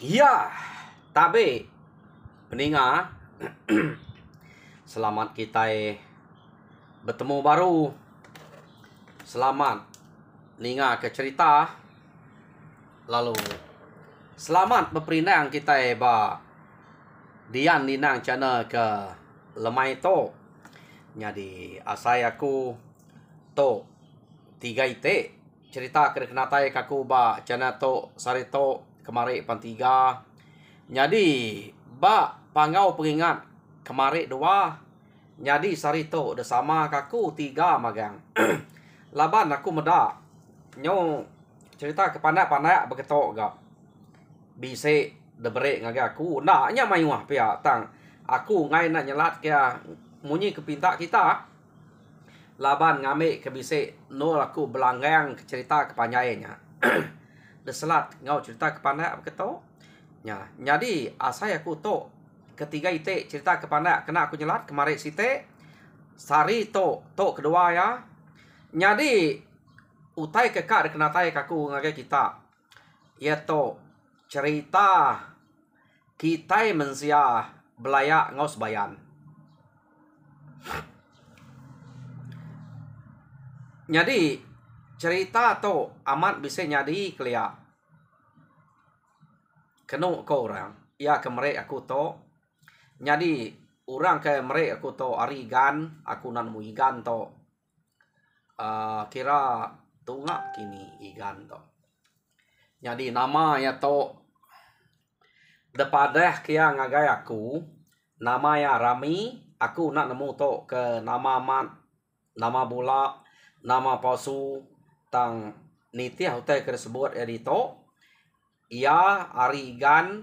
Iya, tapi peninga selamat kita bertemu baru. Selamat ninga ke cerita. Lalu selamat berperindang kita ba dian dinang channel ke lemai to. Jadi asai aku to 3 ite cerita kenatai kaku ba channel to sarito kemari pantiga. Jadi ba pangau pengingat kemari dua. Jadi sarito udah sama kaku 3 magang. Laban aku meda nyo cerita kepandak-pandak beketok gak bise debere ngaga aku naknya mayuah pia tang aku ngai nak nyelat kia munyi kepinta kita laban ngame ke bise no aku belanggang cerita kepanjainya. Deselat ngau cerita kepandak beketok nya jadi asai aku to ketiga ite cerita kepandak kena aku nyelat kemarin site sari to kedua ya. Jadi utai kekak kenatai kaku ngagai kita yaitu cerita kita mensia belaya ngaus bayan. Jadi cerita to amat bisa nyadi kelia kenu ko orang ya kemere aku to nyadi orang ke mere aku to arigan aku nan mu igan to kira tunga kini igan to. Jadi nama ya to depadah kia ngagai aku nama ya Rami aku nak nemu to ke nama mat nama bola nama palsu tang niti hotel tersebut edito ya arigan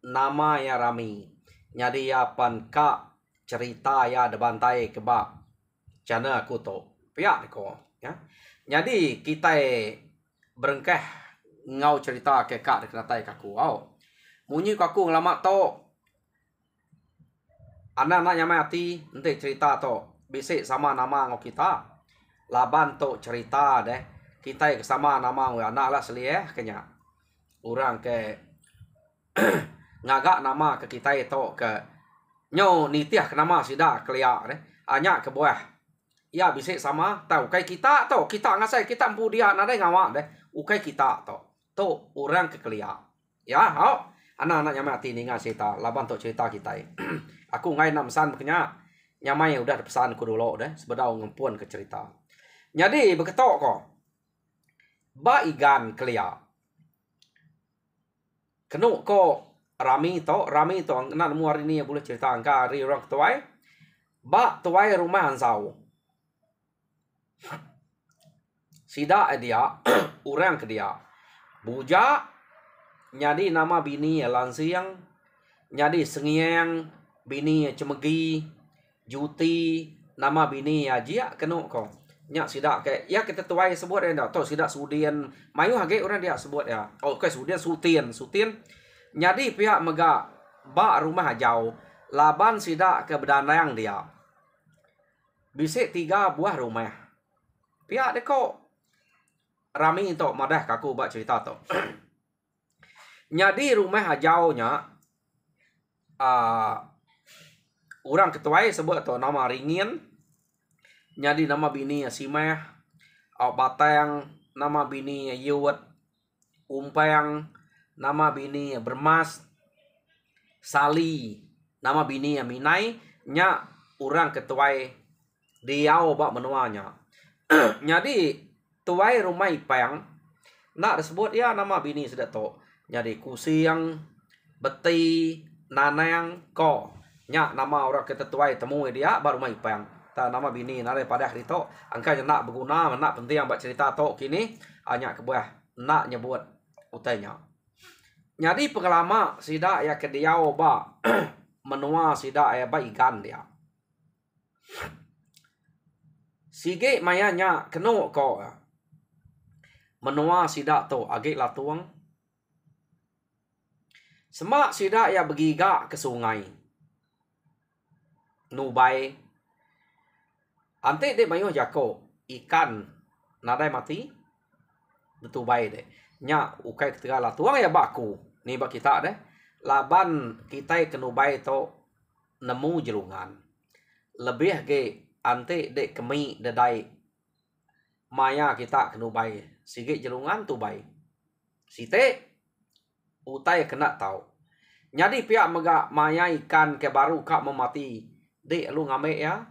nama ya Rami. Jadi ya pan ka cerita ya debantai keba channel aku to pihak ko ya. Jadi kita berengkeh ngau cerita ke kak deketai kaku au munyi kaku ngelamat to anak nyamai hati nanti cerita to bisik sama nama ngau kita laban to cerita deh kita sama nama ngau anak lah selieh kenya orang ke ngagak nama ke kita itu ke nyo nitiah ke nama sida kelia deh anyak ke buah ya bisik sama tahu kai kita to kita ngasai kita empu dia nada ngawak deh ukai kita to orang ke kelia ya hau anak nyamai hati ni ngasih ta laban to cerita kita aku ngai nam san kenya nyamai udah pesan ku dulu deh sebedau ngempuan ke cerita. Jadi beketok kok ba igan kelia kenu ko Rami to nak nemu hari ni boleh cerita angka hari orang tuai ba tuai rumah ansau sida dia orang ke dia buja nyadi nama bini lansiang nyadi sengiang bini cemegi juti nama bini ajia kenu ko nyak sida ke ya kita tuai sebut ya to sida sudian mayu hage orang dia sebut ya oke sudian sutin nyadi pihak mega ba rumah jauh laban sida ke bedanang dia bisik 3 buah rumah pihak deko Rami to madah kaku ba cerita to. Nyadi rumah jauhnya orang ketuai sebut to nama ringin nyadi nama bini simeh au batang nama bini yuwet umpeng nama bini bermas sali nama bini minai nya orang ketuai diau bak menuanya. Nyadi tuai rumah ipang nak disebut ya nama bini sudah to nyadi kusiang beti nanang ko nya nama orang kita tuai temu dia baru rumah ipang ta nama bini nare pada hari to angka nak berguna nak penting yang buat cerita to kini hanya kebuah nak nyebut utainya. Nyadi pengalaman sida ya ke dia ba menua sida ya ba ikan dia sige mayanya kenu ko menua sida to age latuang semak sida ya begiga ke sungai nubai ante de mayo jako ikan nadai mati betubai de nya ukai ketika latuang ya baku Ni bak kita deh. Laban kita kenubai to nemu jelungan. Lebih ge ante dek kemi dedai maya kita kenubai. Sige jelungan tu bai. Site utai kena tahu. Jadi pihak mega maya ikan ke baru kak memati. Dek lu ngame ya.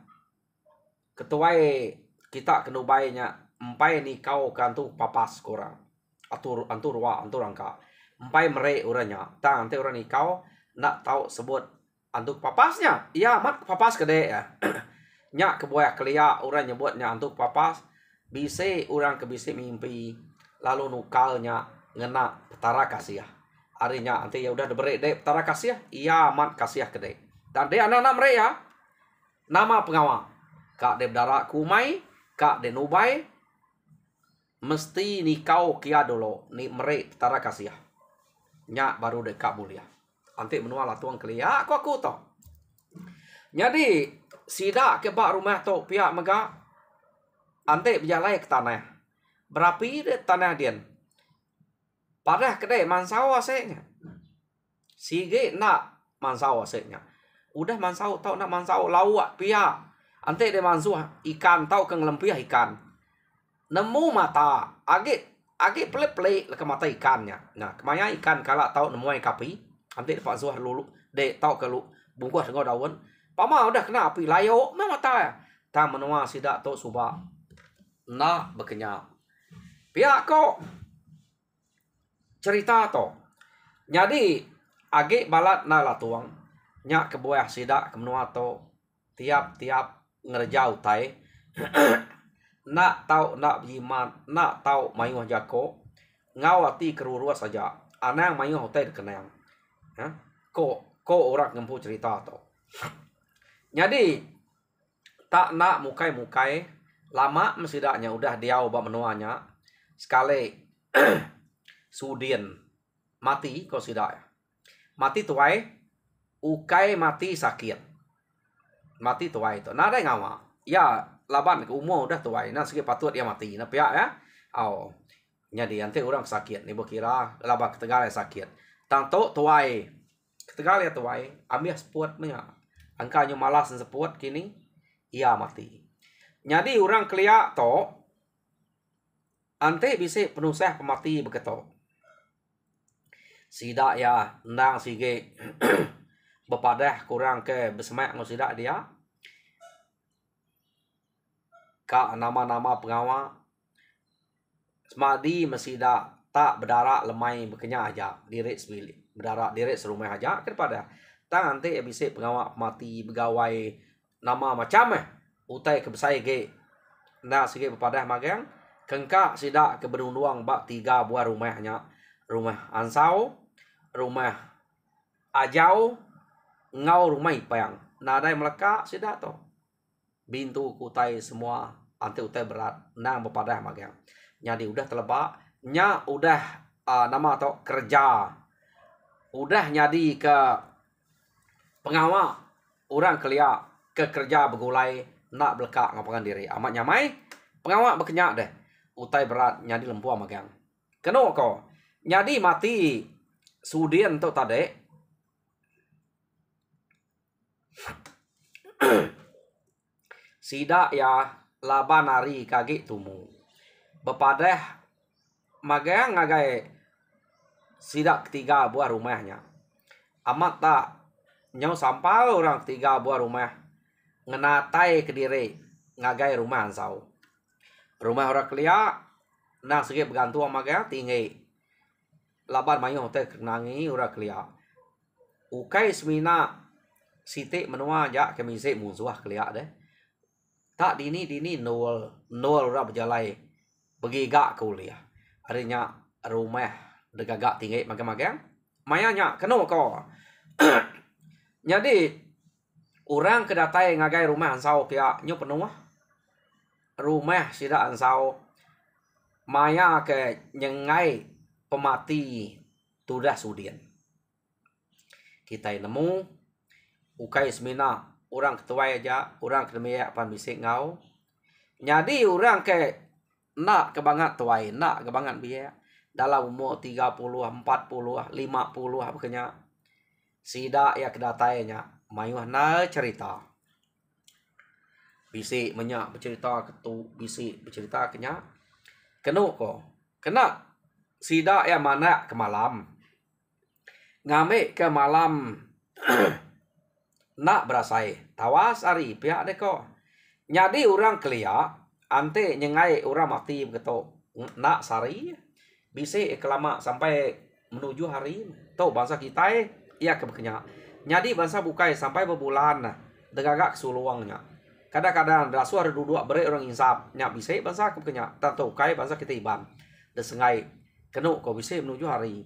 Ketuai kita kenubainya empai ni kau kantu papas korang. Antur wa antur angka. Empai mere uranya. Tang ante orang ni kau nak tahu sebut antuk papasnya. Iya mat papas kede ya. Nyak kebuaya kelia orang nyebutnya antuk papas. Bise orang ke bise mimpi. Lalu nukalnya ngena petara kasih. Harinya nanti ya udah diberi dek petara kasih. Iya mat kasih kede. Dan dia anak-anak mereka nama pengawal. Kak de bedara kumai, kak de nubai. Mesti ni kau kia dulu ni mere petara kasih. Nyak baru dek kak mulia. Nanti menua lah tuang kelia aku to. Jadi sida ke bak rumah to pihak mega. Ante berjalan ke tanah. Berapi de tanah dian. Padah kedai mansau aseknya. Sige nak mansau aseknya. Udah mansau tau nak mansau lawak pihak. Ante de mansu ikan tau keng lempiah ikan. Nemu mata. Age plek-plek ke mata ikannya. Nah, kemanya ikan kala tau nemu ai kapi. Ante de pak zuah lulu. De tau ke lu bungkus dengan daun. Pama udah kena api layo me mata ya. Ta menua sidak to suba. Nah bekenyap. Pihak kok cerita to. Jadi age balat na latuang. Nyak kebuah sidak kemenua to. Tiap-tiap ngerjau tai. Nak tahu nak jimat, nak tahu mayuh jako. Ngawati kerurua saja. Anang mayuh hotel kenang. Ko orang ngempu cerita to. Jadi tak nak mukai-mukai. Lama mesidaknya udah dia ubah menuanya. Sekali Sudien mati kau sidak. Mati tuai. Ukai mati sakit. Mati tuai itu. Nada ngawa. Ya laban ke umur udah tuai. Nah segi patut dia mati. Nah pihak ya. Oh. Jadi nanti orang sakit. Ni kira laba ketegal sakit. Tanto tuai. Ketegal ya tuai. Ambil sepuat punya. Angkanya malas sepuat kini. Ia mati. Jadi orang kelia to. Ante bisa penusah pemati begitu. Sidak ya. Nang sige. Bepadah kurang ke bersemak ngusidak dia. Kak nama-nama pengawal. Semadi mesidak. Tak berdarak lemai berkenya aja. Dirik sebilik. Berdarak dirik serumah aja. Kepada. Tak nanti bisa pengawal mati. Begawai. Nama macam utai kebesai ge. Nah sige bepadah magang. Kengkak sidak ke berunduang bak 3 buah rumahnya. Rumah ansau. Rumah ajau. Ngau rumah ipang. Nadai meleka sidak to. Bintu kutai semua. Ante utai berat. Nang bepadah magang. Jadi udah telebak. Nya udah nama to kerja. Udah nyadi ke pengawal. Orang kelia ke kerja begulai. Nak belakak ngapakan diri. Amat nyamai. Pengawak berkenyak deh. Utai berat. Nyadi lempuah magang. Kena kau. Nyadi mati. Sudien tu tadi. Sidak ya. Laban hari kaki tumu. Bepadah. Magang ngagai. Sidak ketiga buah rumahnya. Amat tak. Nyau sampai orang 3 buah rumah. Ngenatai ke diri. Ngagai rumah ansau. Rumah orang kelia. Nah segi bergantung sama kaya tinggi. Laban mayuh hotel kenangi orang kelia. Ukai semina. Siti menua aja kemisik musuh kelia deh. Tak dini nol orang berjalai. Begigak kuliah. Artinya rumah degagak tinggi magang-magang. Mayanya kena kau. Jadi orang kedatai ngagai rumah ansau pia nyu penuh. Rumah sida ansau maya ke nyengai pemati tudah sudien. Kita nemu ukai semina orang ketua aja, orang kedemiak pan bisik ngau. Jadi orang ke nak kebangat tuai, nak kebangat biaya. dalam umur 30, 40, 50 bekenya. Sida ya kedatainya mayuh na cerita. Bisi menyak bercerita ketu, bisi bercerita kenya. Kenu ko. Kena sida ya mana ke malam. Ngame ke malam nak berasai. Tawas ari pihak deko. Nyadi orang kelia, ante nyengai orang mati begitu. Nak sari, bisi kelama sampai menuju hari. Tuh bangsa kita iya kebekenya. Nyadi bangsa bukai sampai berbulan nah. Degagak kesuluangnya. Kadang-kadang rasu ada duduk beri orang insap. Nyak bisi bangsa kebekenya. Tanto kai bangsa kita iban. Desengai. Kenu kau bisi menuju hari.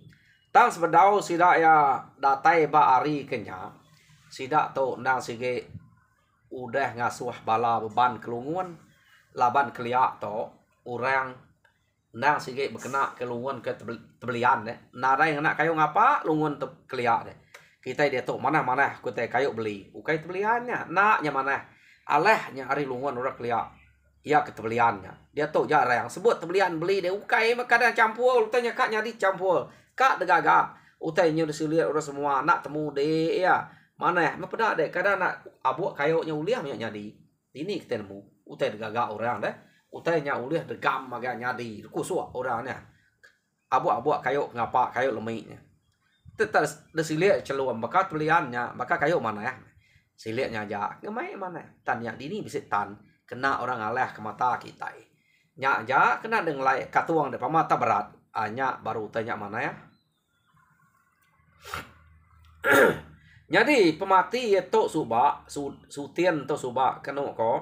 Tang sebedau sida ya datai ba ari kenya. Sida to nang sige udah ngasuh bala beban kelunguan laban keliak to orang nang sige berkena kelunguan ke tebelian deh narai nak kayu ngapa lunguan keliak deh kita dia to mana kita kayu beli ukai tebeliannya naknya mana alehnya hari lunguan orang keliak ya ke tebeliannya dia to jarang sebut tebelian beli deh ukai kadang campur utanya kak nyadi campur kak degaga utanya disuliat orang semua nak temu deh ya mana pada deh kadang nak abu kayunya uliah nyadi ini kita nemu utai gagak orang deh utai nya uliah degam agak nyadi kusuk orangnya abu kayu ngapa kayu lemiknya tetap desilia celuam bakat peliannya maka kayu mana ya silianya aja ngemai mana tan yang dini bisa tan kena orang aleh ke mata kita nya aja kena denglai katuang deh pamata berat hanya baru tanya mana ya. Jadi pemati itu subak sutien to subak kenu ko.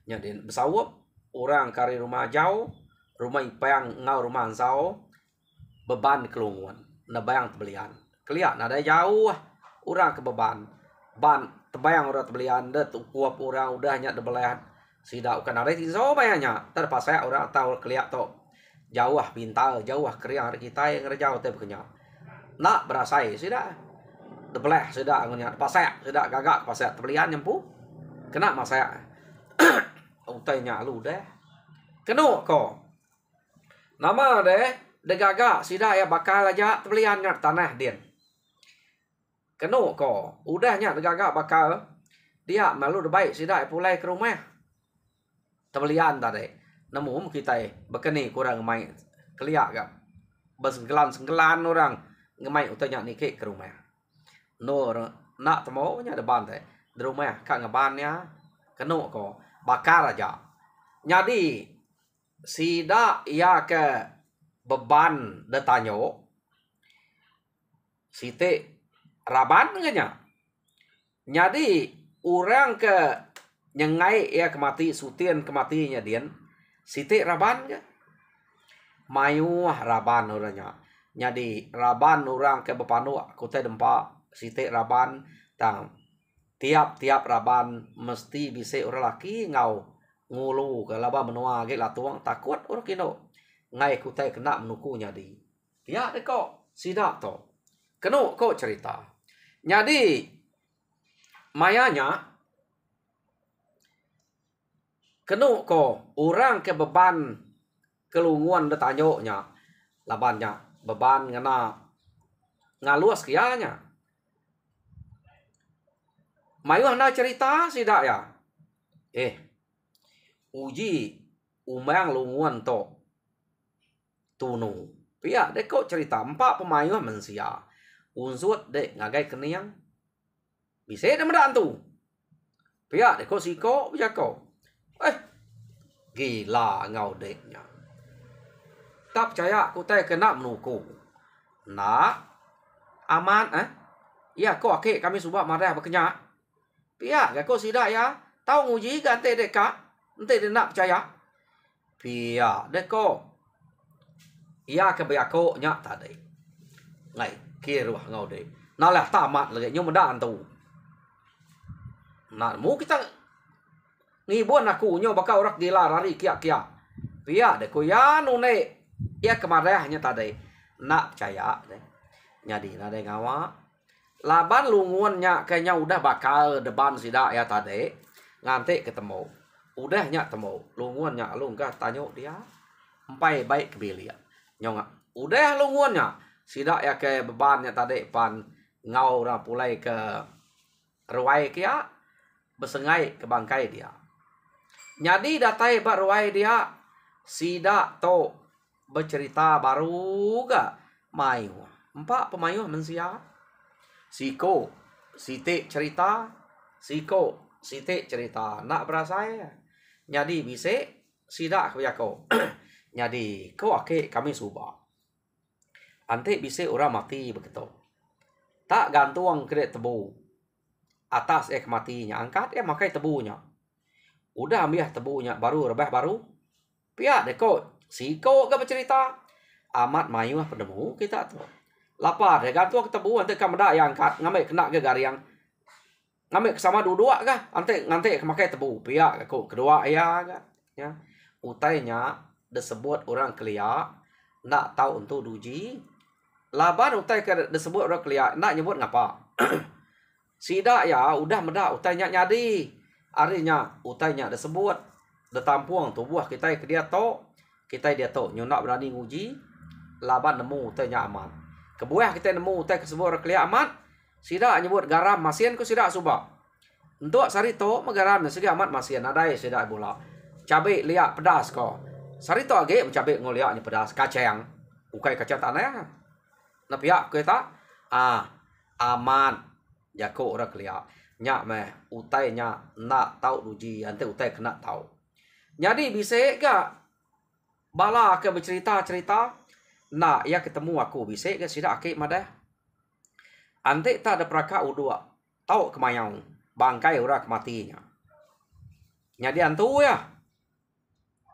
Jadi besawap orang kari rumah jauh, rumah ipang ngau rumah ansau beban kelunguan, nabayang tebelian. Keliat nada jauh orang ke beban. Ban tebayang orang tebelian de kuap orang udah nyak debelian. Sida ukan ada tiso bayanya. Terpaksa orang tahu keliat to jauh pintar, jauh kriang kita yang jauh teh bekenya. Nak berasai sida debeleh sudah ngunya pasek sudah gagak pasek tebelian nyempu kena masek utainya lu deh kenu ko nama deh de gagak sida ya bakal aja tebelian ngat tanah din kenu ko udahnya de gagak bakal dia malu de baik sida pulai ke rumah tebelian tadi nemu kita bekeni kurang main keliak gak besenggelan orang ngemai utainya nike ke rumah no nak temo nya deban teh di rumah kak ngebannya kenu ko bakar aja nyadi sida ia ke beban detanyo site raban ngenya nyadi orang ke nyengai ia kemati sutien kematinya dian site raban ke mayu raban orangnya nyadi raban orang ke bepanu kota dempa site raban tang tiap raban mesti bisa orang laki ngau ngulu ke laba menua ge latuang takut orang kino ngai kutai kena menuku nyadi ya deko sida to kenu ko cerita nyadi mayanya kenu ko orang ke beban kelunguan detanyonya labannya beban ngena ngaluas kianya mayu anda cerita sida ya uji umang lunguan to tunu pia deko cerita empat pemayu mensia unsut dek ngagai keniang bisa de mendantu pia deko siko jako gila ngau deknya tak percaya kutai kena menuku nak aman iya kok ake kami subak marah berkenyak pia kau sida ya tahu nguji ganti deka ente dia nak percaya pia deko iya ke biako nyak tadi ngai kiruh ngau de nalah tamat lagi nyo mendan tu nah mu kita ngibun aku nyo bakal orang gila lari kia pia deko ya nune iya kemarahnya tadi nak percaya deh nyadi nade ngawa laban lunguannya kayaknya udah bakal deban sida ya tadi nganti ketemu udahnya temu lunguannya lu enggak tanya dia empai baik kebilia nyong udah lunguannya sidak ya ke bebannya tadi pan ngau ra pulai ke ruai kia besengai ke bangkai dia. Jadi datai baruai dia sidak to bercerita baru ga mayu. Empat pemayu mensia. Siko siti cerita, siko siti cerita nak berasa ya. Jadi bisa sidak ya ko. Jadi ko ake kami subah. Ante bisa orang mati begitu. Tak gantung kredit tebu. Atas matinya. Angkat makai tebunya. Udah ambil tebunya. Baru rebah baru. Pihak deko. Siko ke bercerita. Amat mayu penemu kita tu. Lapar. Gantung tebu. Ante kamu dah yang angkat. Ngambil kena ke gariang. Ngambil sama dua-dua kah. Ante makai tebu. Pihak deko. Kedua ya. Ya. Utainya disebut orang kelia. Nak tahu untuk duji. Laban utai ke disebut orang kelia. Nak nyebut ngapa? Sidak ya udah medak utainya nyadi. Arinya utainya disebut. Detampuang tubuh kita ke dia to. Kita dia to. Nyonak berani nguji. Laban nemu utainya aman. Kebuah kita nemu utai ke sebut orang kelia aman. Sidak nyebut garam masien ku sidak subak. Untuk sari to magaram sidak amat masien. Adai sidak bola. Cabai liak pedas ko. Sari to age cabai ngoliaknya pedas. Kacang. Ukai kacang tanah. Nah pihak kita aman jako orang kelia nyak meh utainya nak tahu duji ante utai kena tahu. Jadi bisa ke bala ke bercerita nak ya ketemu aku bisa ke sidak ake madah. Ante tak ada peraka udua tahu kemayang bangkai orang kematinya. Jadi antu ya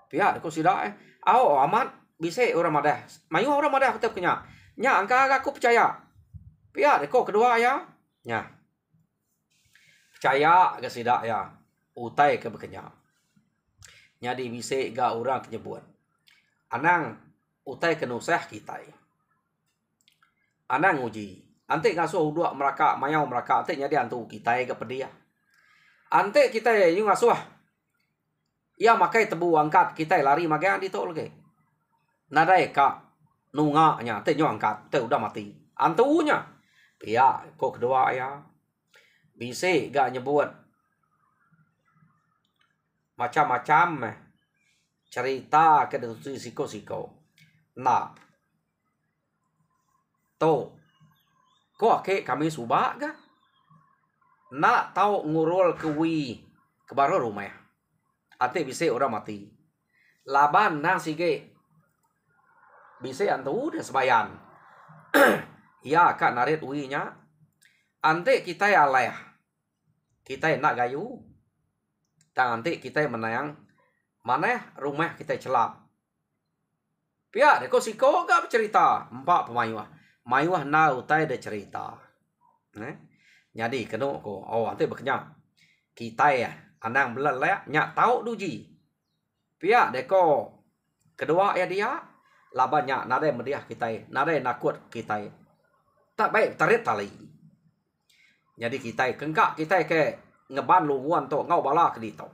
pihak aku sidak aman bisa orang madah. Mayu orang madah tetap kenya. Nya angka aku percaya. Pihak deko kedua ya. Nya. Percaya ke sidak ya. Utai ke bekenya. Jadi bisa ga orang kenyebut. Anang utai ke nusah kita. Anang uji. Ante ngasuh dua meraka mayau meraka ante nyadi antu kita ke pedia. Ante kita yung ngasuh. Ya makai tebu angkat kita lari magai di tol ke. Nadai ka nunganya teh angkat teh udah mati antunya pihak kok kedua ya bisa gak nyebut macam-macam cerita ke siko nah to kok kami subak gak nak tahu ngurul kewi ke baru rumah ate bisa orang mati laban nang sige bisa antu udah sebayan. Ya kak narit uinya. Ante kita ya leh. Kita nak gayu. Dan ante kita menayang. Mana rumah kita celap. Pihak deko siko gak bercerita. Empat pemayuah. Mayuah na utai ada cerita. Jadi kena ko. Oh ante berkenyak. Kita ya. Anang belalek. Nyak tahu duji. Pihak deko. Kedua ya dia. Labannya nade mediah kita, nade nakut kita. Tak baik tarik tali. Jadi kita kengkak kita ke ngeban lunguan to ngau bala ke dito.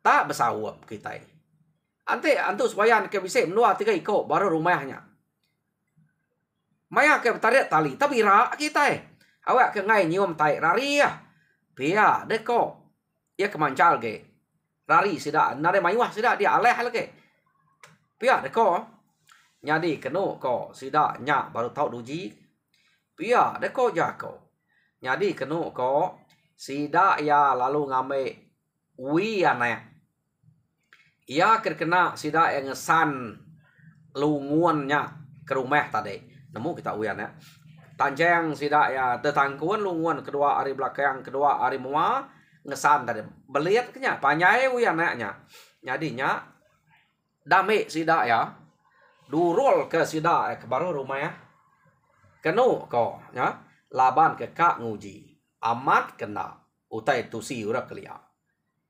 Tak besawap kita. Ante antu supaya ke bisa menua tiga iko baru rumahnya. Maya ke tarik tali tapi ra kita. Awak ke ngai nyium tai rari ya. Pia deko. Ya kemancal ke. Rari sida nade mayuah sida dia aleh lagi. Pia deko. Jadi kena ko sidak nyak baru tahu duji. Pia deko jako. Jadi kena ko sidak ya lalu ngambil wi anak. Ia kena sidak yang ngesan lunguannya ke rumah tadi. Nemu kita wi anak. Tanjang sidak ya tetangkuan lunguan kedua hari belakang kedua hari mua ngesan tadi. Beliat kenya panjai wi anaknya. Jadinya dame sidak ya. Durul ke sidak ke baru rumah ya. Kenu ko ya. Laban ke kak nguji. Amat kena. Utai tusi urak kelia.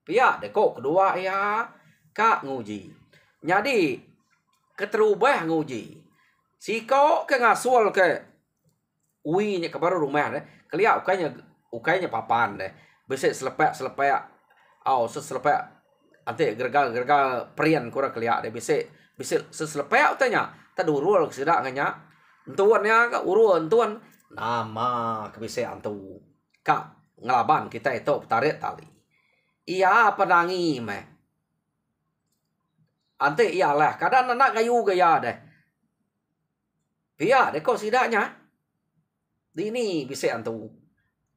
Pia deko kedua ya. Kak nguji. Jadi keterubah nguji. Siko ke ngasul ke. Uinya ke baru rumah deh. Kelia ukainya papan deh. Bisa selepek. Oh seselepek. Nanti gergal perian kurang kelia deh. Bisa seselepek utanya. tadurul sida nganya entuannya ka urul entuan nama kebise antu ka ngelaban kita itu tarik tali iya penangi meh ante iyalah kadang anak kayu gaya deh pia deh kok sidaknya ini bisa antu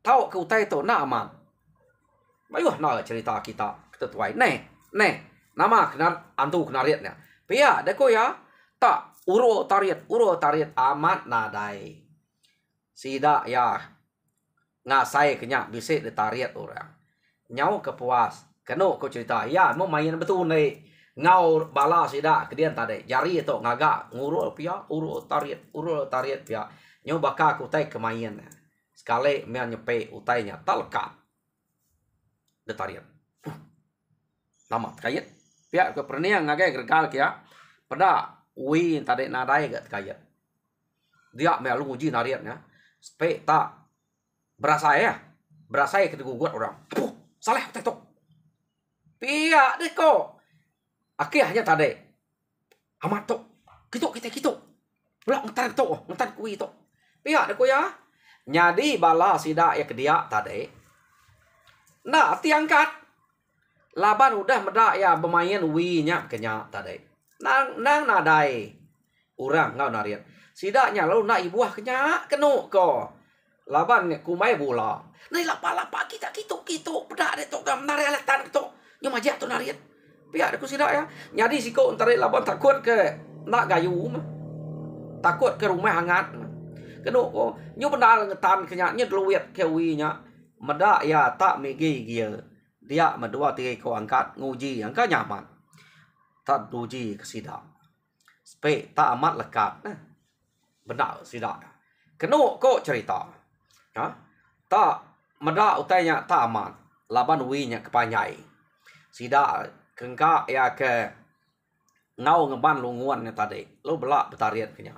tahu ke utai itu nama ayuh nah cerita kita tuai nih nama kenar antu kenariatnya pia deh kok ya tak uro tariat amat nadai sidak ya ngasai kenyak bisa ditariat orang nyau kepuas keno kau cerita ya mau main betul nih ngau bala sidak kedian tadi jari itu ngagak ngurul pia uro tariat pia nyau baka kutai kemain sekali mian nyepe utainya talka detariat nama kayat pia ke perniang ngagai gergal kia pada win tadi nadai gat kayat dia melu uji nariatnya spe tak berasa ya keguguran orang saleh tetok pia deh kok akhirnya tadi amat tok gitu belak ngetar kui tok pia deh kok ya nyadi bala sida ya ke dia tadi nah tiangkat laban udah medak ya bermain winya kenya tadi nang nadai orang ngau nariat sidaknya lalu nak ibuah kenya kenu ko laban kumai bola nai lapa kita gitu pedak de tok gam nari alatan tok nyo majak tu nariat pia de ku sidak ya nyadi siko antare laban takut ke nak gayu takut ke rumah hangat kenu ko nyo bendal ngetan kenya nya deluet ke winya medak ya tak megi gia dia medua tiga ko angkat nguji angka nyaman tak uji ke sidak spe tak amat lekat benar sidak kenu ko cerita ha tak meda utainya tak aman laban winya kepanyai sida kengka ya ke ngau ngeban lunguannya tadi lo belak betarian kenya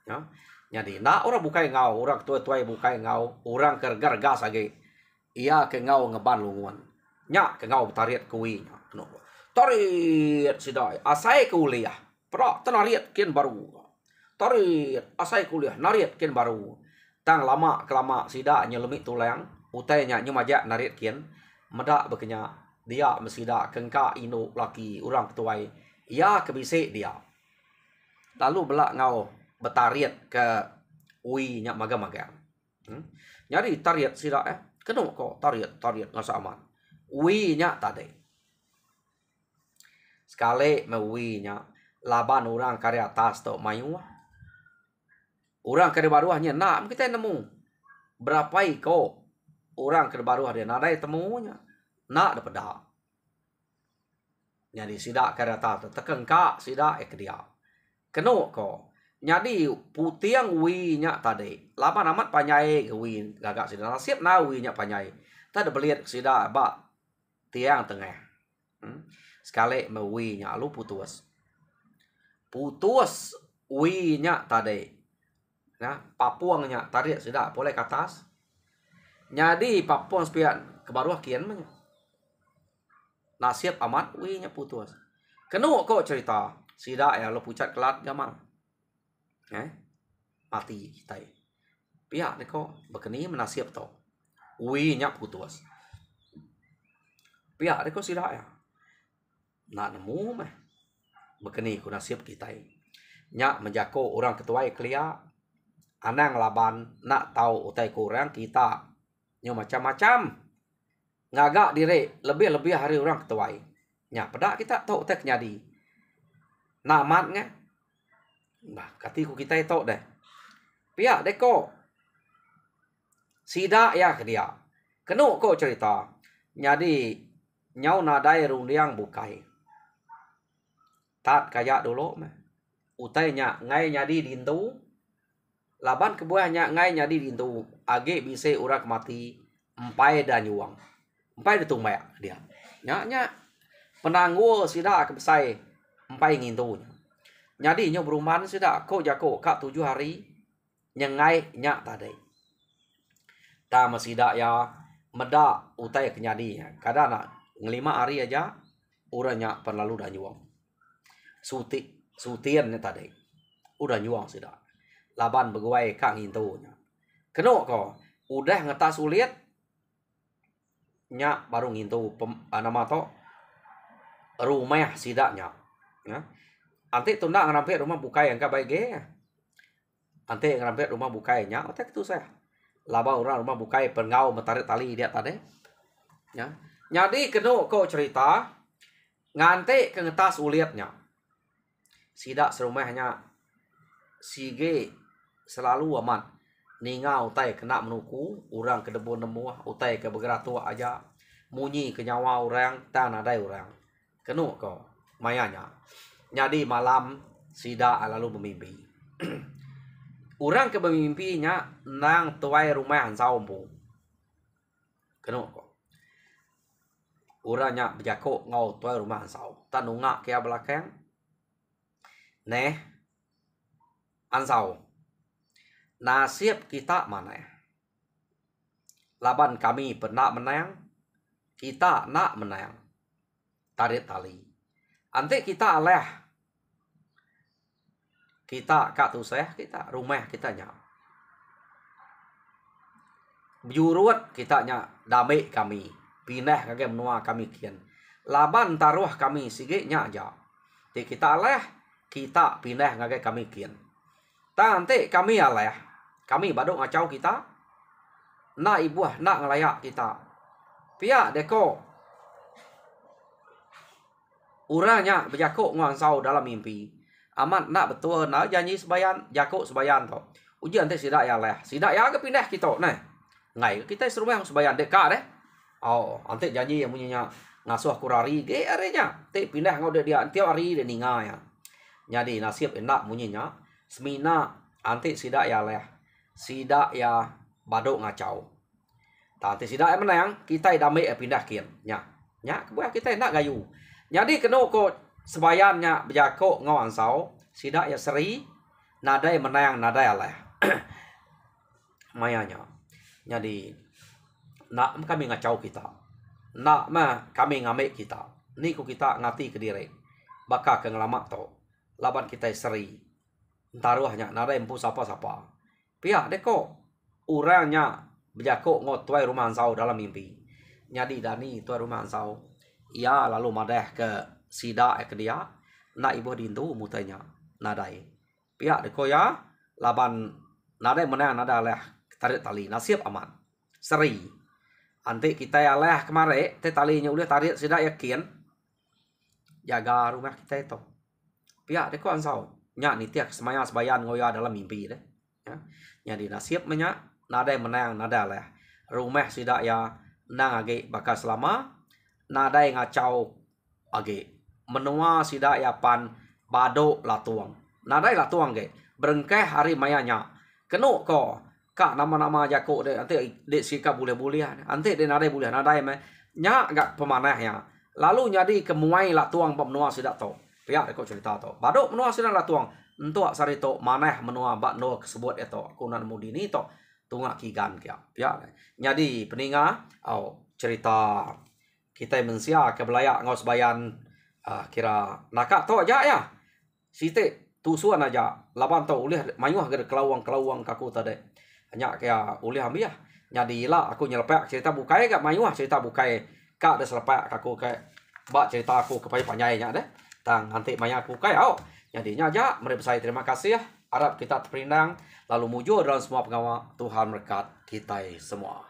ya jadi nak orang bukai ngau orang tua bukai ngau orang kergar gas lagi ia ke ngau ngeban lunguan nya ke ngau betarian kuwinya tariat sida asai kuliah pra tanariat kian baru tariat asai kuliah nariat kian baru tang lama kelama sida nyelemi tulang utainya nyumajak narit kian medak bekenya dia mesida kengka ino laki orang ketuai ia kebise dia lalu belak ngau betariat ke ui nya maga-maga nyari tariat sida kenu kok tariat ngasa aman ui nya tadi sekali mewi nya laban orang karya atas to mayu orang ke baruahnya nak kita nemu berapa iko orang ke baruah dia nadai temunya nak dapat dah jadi sidak ke atas tekan kak sidak ke dia keno ko jadi putiang wi nya tadi lapan amat panyai ke wi gagak sidak nasib na wi nya panyai tadi beliat sidak ba tiang tengah sekali mewi nya lu putus wi nya tadi nah papuangnya tarik sudah boleh ke atas jadi papuang sepian ke bawah kian mah nasib amat winya putus kenu kok cerita sida ya lo pucat kelat gamal mati kita pihak ni kok bekeni menasib to winya putus pihak ni kok sida ya nak nemu mah bekeni ku nasib kita nya menjako orang ketuai kelia anang laban nak tahu utai kurang kita nyo macam-macam ngagak diri lebih hari orang ketuai nya pedak kita tahu utai nyadi namat nga bah katiku kita itu deh pihak deko sida ya ke dia kenu kok cerita nyadi nyau nadai rundiang bukai tat kayak dulu mah utainya ngai nyadi dintu laban kebuahnya ngai nyadi dintu age bisa urak mati empai dan nyuang empai ditumai dia nya penangguh sida kebesai empai ngintu nyadi nyo beruman sida ko jako kak 7 hari nyengai nya tadi ta masida ya meda utai kenyadi kadang nak 5 hari aja uranya penlalu dan nyuang sutian tadi udah nyuang sida. Laban begawai kang intunya. Keno ko, udah ngetas uliat nya baru ngintu nama to rumah sidaknya. Ya. Ante tunda ngerampe rumah bukai yang baik ge. Ante ngerampe rumah bukainya, otak itu saya. Laba orang rumah bukai pengau metarik tali dia tadi. Ya. Jadi keno ko cerita ngante ke ngetas uliatnya. Sidak serumahnya sige selalu aman. Ninga utai kena menuku, orang ke debun nemu, utai ke bergerak tua aja. Munyi ke nyawa orang, tanah ada orang. Kenu ko mayanya. Jadi malam sida lalu bermimpi. Orang ke bermimpinya nang tuai rumah hansau bu. Kenu ko. Orangnya berjako ngau tuai rumah hansau. Tanunga kia belakang. Neh hansau. Nasib kita mana ya? Laban kami pernah menang, kita nak menang. Tarik tali. Ante kita aleh. Kita kak tu saya kita rumah kita nya. Jurut kita nya damai kami. Pindah kage menua kami kian. Laban taruh kami sige nya aja. Ti kita aleh, kita pindah kage kami kian. Tante kami aleh. Kami badok ngacau kita. Nak ibuah, nak ngelayak kita. Pihak deko. Uranya berjakuk ngansau dalam mimpi. Amat nak betul nak janji sebayan, jakuk sebayan to. Ujian teh sidak ya leh. Sidak ya ke pindah kita nah. Ngai kita serumah yang sebayan dekat deh. Oh, ante janji yang punyanya ngasuh kurari ge arenya. Teh pindah ngau dia tiap hari dia ninga ya. Jadi nasib enak munyinya. Semina ante sidak ya leh. Sidak ya badok ngacau. Tante sidak yang menang, kita damai pindah kian. Nya kebuah kita nak gayu. Jadi kena ko sebayannya berjako ngau ansau. Sidak ya seri, nadai menang, nadai aleh. Mayanya. Jadi nak kami ngacau kita. Nak mah kami ngambil kita. Ni ku kita ngati ke diri. Baka ke ngelamat to. Laban kita seri. Taruhnya nadai empu sapa-sapa. Pihak deko orangnya berjakuk ngot tuai rumah ansau dalam mimpi. Jadi Dani tuai rumah ansau. Ia lalu madah ke sida ke dia. Nak ibu dintu mutanya. Nadai. Pihak deko ya. Laban nadai menang nadai leh. Tarik tali. Nasib aman. Seri. Nanti kita ya leh kemarin. Te talinya udah tarik sida yakin. Jaga rumah kita itu. Pihak deko ansau. Nyak nitiak semaya sebayan ngoya dalam mimpi deh. Ya. Jadi nasib menyak nada menang nada lah. Rumah sidak ya nang age bakal selama nada ngacau age menua sidak ya pan bado latuang. Nada latuang ge berengkeh hari mayanya. Kenu ko kak nama-nama jako de ante de sikap boleh-boleh. Ante de nada boleh nada me nya gak pemanahnya. Lalu jadi kemuai latuang menua sidak to. Pihak ko cerita to. Bado menua sidak latuang. Untuk sari to maneh menua bak no kesebut itu aku nan mudini to tungak kigan kia ya. Jadi peninga cerita kita mensia ke belayak ngau sebayan kira nakak to aja ya. Site tusuan aja laban to ulih mayuh ke kelawang kaku tadi. Hanya kaya ulih ambil ya. Jadi lah aku nyelepek cerita bukai gak mayuh cerita bukai kak ada selepek kaku kayak bak cerita aku kepai panyainya deh. Tang nanti maya aku kayak jadinya aja, mereka saya terima kasih ya. Harap kita terpinang lalu mujur dalam semua pengawal. Tuhan berkat kita semua.